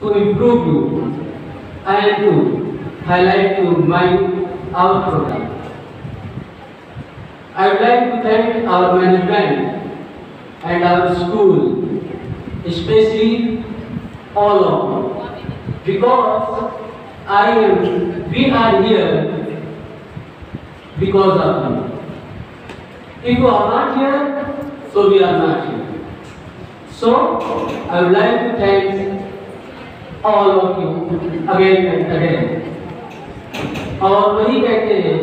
to improve you and to highlight to our program. I would like to thank our management and our school, especially all of you, because we are here because of you. If you are not here, so we are not here. So I would like to thank all of you again and again. और वही कहते हैं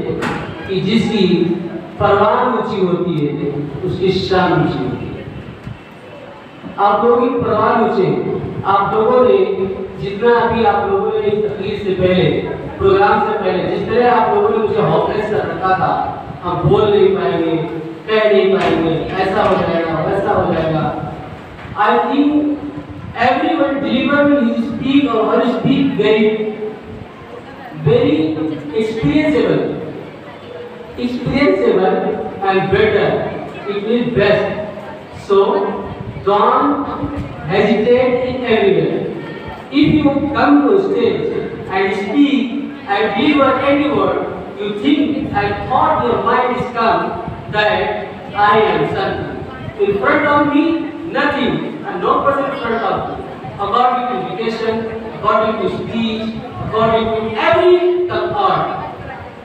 कि जिसकी परवान ऊंची होती है उसकी शान ऊंची होती है। आप लोगों की परवान ऊंचे, आप लोगों ने जितना अभी आप लोगों ने इस तकलीफ से पहले, प्रोग्राम से पहले जिस तरह आप लोगों ने मुझे हॉपलेस कर रखा था, हम बोल नहीं पाएंगे, कह नहीं पाएंगे, ऐसा हो जाएगा, वैसा हो जाएगा। I think everyone delivered his speak or her speak very experienceable and better. It is best. So don't hesitate in everywhere. If you come to a stage and speak and deliver any word, you think and thought your mind is come that I am something. In front of me, nothing, and no person in front of me. According to education, according to speech, according to every art.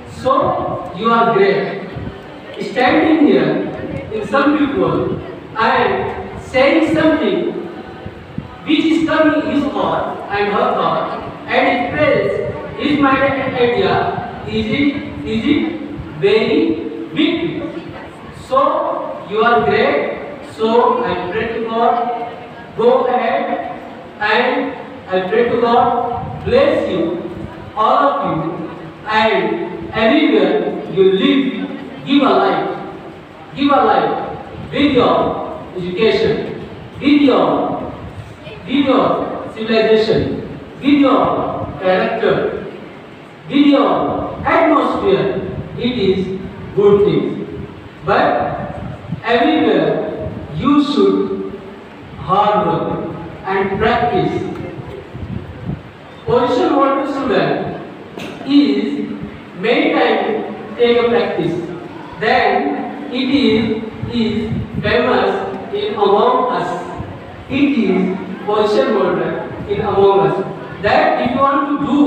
So you are great. Standing here in some people and saying something which is coming his thought and her thought and express his mind and idea, is it very big? So you are great. So I pray to God, go ahead and I pray to God, bless you, all of you, and everywhere you live, give a life with your education, with your civilization, with your character, with your atmosphere. It is good things. But everywhere you should hard work and practice. Position holder student is many times take a practice. Then it is famous in among us. It is position holder in among us. That if you want to do,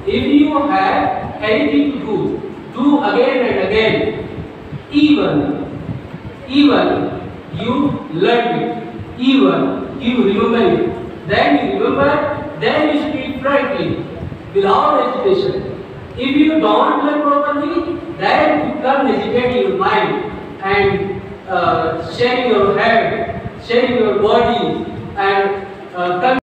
if you have anything to do again and again. Even you learn it, even you remember it, then you remember, then you speak frankly, without hesitation. If you don't learn properly, then you come hesitate in your mind and sharing your head, sharing your body, and